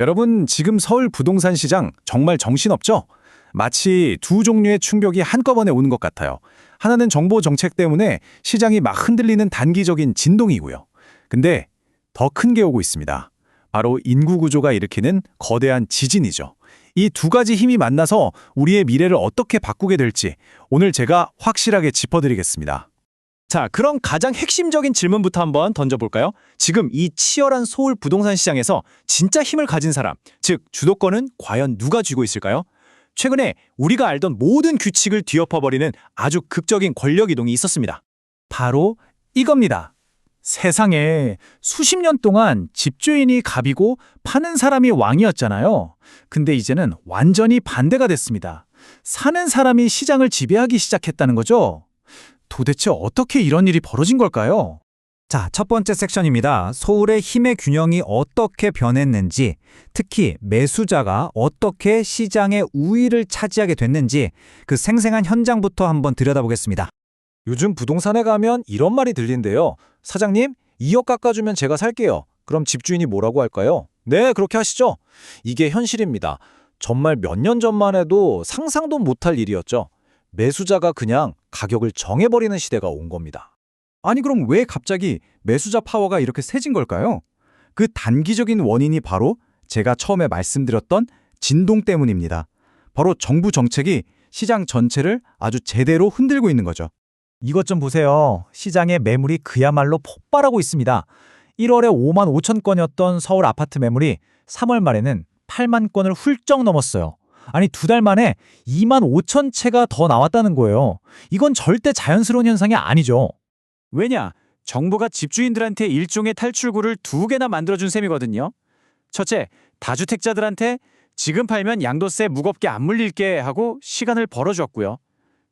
여러분, 지금 서울 부동산 시장 정말 정신없죠? 마치 두 종류의 충격이 한꺼번에 오는 것 같아요. 하나는 정보 정책 때문에 시장이 막 흔들리는 단기적인 진동이고요. 근데 더 큰 게 오고 있습니다. 바로 인구 구조가 일으키는 거대한 지진이죠. 이 두 가지 힘이 만나서 우리의 미래를 어떻게 바꾸게 될지 오늘 제가 확실하게 짚어드리겠습니다. 자, 그럼 가장 핵심적인 질문부터 한번 던져볼까요? 지금 이 치열한 서울 부동산 시장에서 진짜 힘을 가진 사람, 즉 주도권은 과연 누가 쥐고 있을까요? 최근에 우리가 알던 모든 규칙을 뒤엎어버리는 아주 극적인 권력 이동이 있었습니다. 바로 이겁니다. 세상에 수십 년 동안 집주인이 갑이고 파는 사람이 왕이었잖아요. 근데 이제는 완전히 반대가 됐습니다. 사는 사람이 시장을 지배하기 시작했다는 거죠. 도대체 어떻게 이런 일이 벌어진 걸까요? 자, 첫 번째 섹션입니다. 서울의 힘의 균형이 어떻게 변했는지, 특히 매수자가 어떻게 시장의 우위를 차지하게 됐는지 그 생생한 현장부터 한번 들여다보겠습니다. 요즘 부동산에 가면 이런 말이 들린대요. 사장님, 2억 깎아주면 제가 살게요. 그럼 집주인이 뭐라고 할까요? 네, 그렇게 하시죠. 이게 현실입니다. 정말 몇 년 전만 해도 상상도 못할 일이었죠. 매수자가 그냥 가격을 정해버리는 시대가 온 겁니다. 아니 그럼 왜 갑자기 매수자 파워가 이렇게 세진 걸까요? 그 단기적인 원인이 바로 제가 처음에 말씀드렸던 진동 때문입니다. 바로 정부 정책이 시장 전체를 아주 제대로 흔들고 있는 거죠. 이것 좀 보세요. 시장의 매물이 그야말로 폭발하고 있습니다. 1월에 5만 5천 건이었던 서울 아파트 매물이 3월 말에는 8만 건을 훌쩍 넘었어요. 아니, 두 달 만에 2만 5천 채가 더 나왔다는 거예요. 이건 절대 자연스러운 현상이 아니죠. 왜냐? 정부가 집주인들한테 일종의 탈출구를 두 개나 만들어준 셈이거든요. 첫째, 다주택자들한테 지금 팔면 양도세 무겁게 안 물릴게 하고 시간을 벌어줬고요.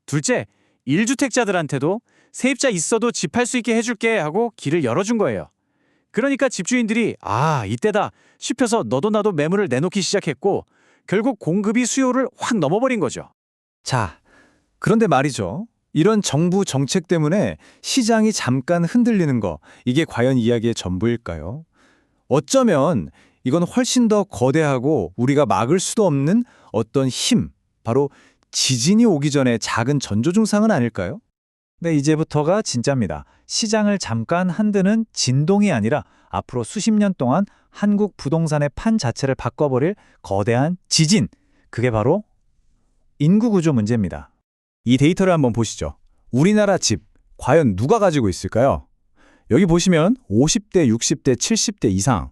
둘째, 1주택자들한테도 세입자 있어도 집 팔 수 있게 해줄게 하고 길을 열어준 거예요. 그러니까 집주인들이 이때다 싶어서 너도 나도 매물을 내놓기 시작했고 결국 공급이 수요를 확 넘어버린 거죠. 자, 그런데 말이죠. 이런 정부 정책 때문에 시장이 잠깐 흔들리는 거, 이게 과연 이야기의 전부일까요? 어쩌면 이건 훨씬 더 거대하고 우리가 막을 수도 없는 어떤 힘, 바로 지진이 오기 전에 작은 전조 증상은 아닐까요? 네, 이제부터가 진짜입니다. 시장을 잠깐 흔드는 진동이 아니라 앞으로 수십 년 동안 한국 부동산의 판 자체를 바꿔버릴 거대한 지진, 그게 바로 인구 구조 문제입니다. 이 데이터를 한번 보시죠. 우리나라 집, 과연 누가 가지고 있을까요? 여기 보시면 50대, 60대, 70대 이상,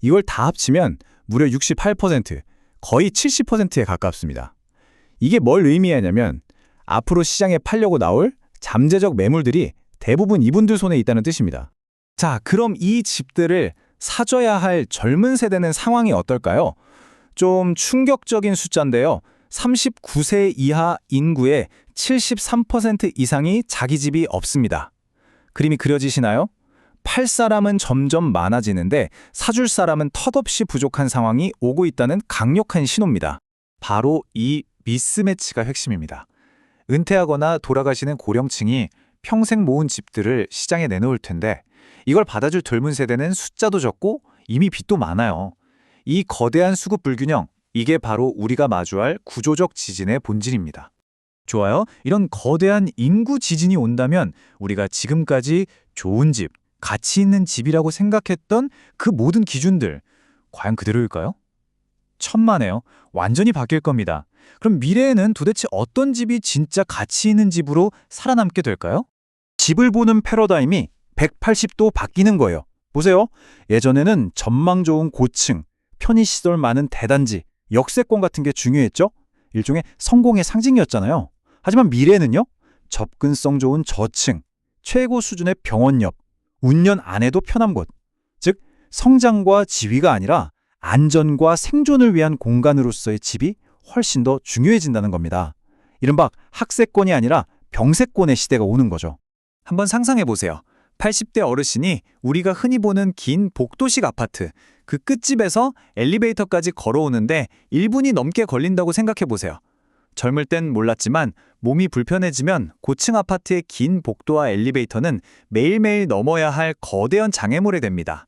이걸 다 합치면 무려 68%, 거의 70%에 가깝습니다. 이게 뭘 의미하냐면 앞으로 시장에 팔려고 나올 잠재적 매물들이 대부분 이분들 손에 있다는 뜻입니다. 자, 그럼 이 집들을 사줘야 할 젊은 세대는 상황이 어떨까요? 좀 충격적인 숫자인데요. 39세 이하 인구의 73% 이상이 자기 집이 없습니다. 그림이 그려지시나요? 팔 사람은 점점 많아지는데 사줄 사람은 턱없이 부족한 상황이 오고 있다는 강력한 신호입니다. 바로 이 미스매치가 핵심입니다. 은퇴하거나 돌아가시는 고령층이 평생 모은 집들을 시장에 내놓을 텐데 이걸 받아줄 젊은 세대는 숫자도 적고 이미 빚도 많아요. 이 거대한 수급 불균형, 이게 바로 우리가 마주할 구조적 지진의 본질입니다. 좋아요. 이런 거대한 인구 지진이 온다면 우리가 지금까지 좋은 집, 가치 있는 집이라고 생각했던 그 모든 기준들, 과연 그대로일까요? 천만에요. 완전히 바뀔 겁니다. 그럼 미래에는 도대체 어떤 집이 진짜 가치 있는 집으로 살아남게 될까요? 집을 보는 패러다임이 180도 바뀌는 거예요. 보세요. 예전에는 전망 좋은 고층, 편의시설 많은 대단지, 역세권 같은 게 중요했죠? 일종의 성공의 상징이었잖아요. 하지만 미래는요, 접근성 좋은 저층, 최고 수준의 병원 옆, 운년 안 해도 편한 곳, 즉 성장과 지위가 아니라 안전과 생존을 위한 공간으로서의 집이 훨씬 더 중요해진다는 겁니다. 이른바 학세권이 아니라 병세권의 시대가 오는 거죠. 한번 상상해 보세요. 80대 어르신이 우리가 흔히 보는 긴 복도식 아파트, 그 끝집에서 엘리베이터까지 걸어오는데 1분이 넘게 걸린다고 생각해 보세요. 젊을 땐 몰랐지만 몸이 불편해지면 고층 아파트의 긴 복도와 엘리베이터는 매일매일 넘어야 할 거대한 장애물이 됩니다.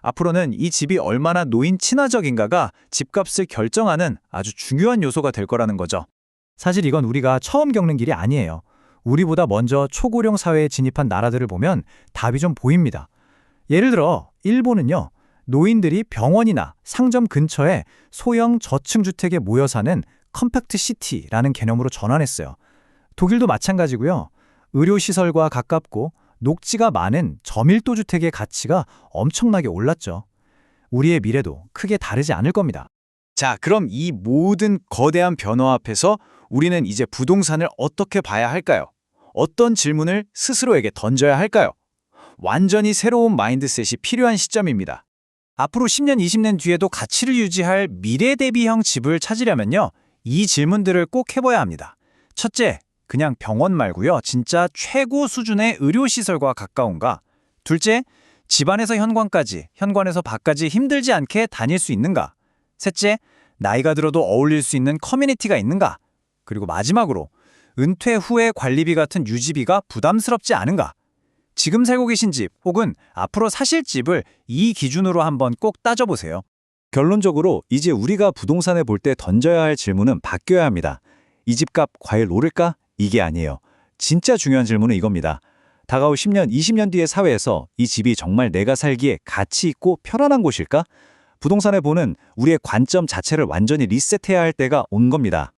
앞으로는 이 집이 얼마나 노인 친화적인가가 집값을 결정하는 아주 중요한 요소가 될 거라는 거죠. 사실 이건 우리가 처음 겪는 길이 아니에요. 우리보다 먼저 초고령 사회에 진입한 나라들을 보면 답이 좀 보입니다. 예를 들어 일본은요. 노인들이 병원이나 상점 근처에 소형 저층 주택에 모여 사는 컴팩트 시티라는 개념으로 전환했어요. 독일도 마찬가지고요. 의료시설과 가깝고 녹지가 많은 저밀도 주택의 가치가 엄청나게 올랐죠. 우리의 미래도 크게 다르지 않을 겁니다. 자, 그럼 이 모든 거대한 변화 앞에서 우리는 이제 부동산을 어떻게 봐야 할까요? 어떤 질문을 스스로에게 던져야 할까요? 완전히 새로운 마인드셋이 필요한 시점입니다. 앞으로 10년, 20년 뒤에도 가치를 유지할 미래 대비형 집을 찾으려면요. 이 질문들을 꼭 해봐야 합니다. 첫째, 그냥 병원 말고요. 진짜 최고 수준의 의료시설과 가까운가? 둘째, 집안에서 현관까지, 현관에서 밖까지 힘들지 않게 다닐 수 있는가? 셋째, 나이가 들어도 어울릴 수 있는 커뮤니티가 있는가? 그리고 마지막으로, 은퇴 후의 관리비 같은 유지비가 부담스럽지 않은가? 지금 살고 계신 집 혹은 앞으로 사실 집을 이 기준으로 한번 꼭 따져보세요. 결론적으로 이제 우리가 부동산에 볼 때 던져야 할 질문은 바뀌어야 합니다. 이 집값 과연 오를까? 이게 아니에요. 진짜 중요한 질문은 이겁니다. 다가올 10년, 20년 뒤의 사회에서 이 집이 정말 내가 살기에 가치 있고 편안한 곳일까? 부동산에 보는 우리의 관점 자체를 완전히 리셋해야 할 때가 온 겁니다.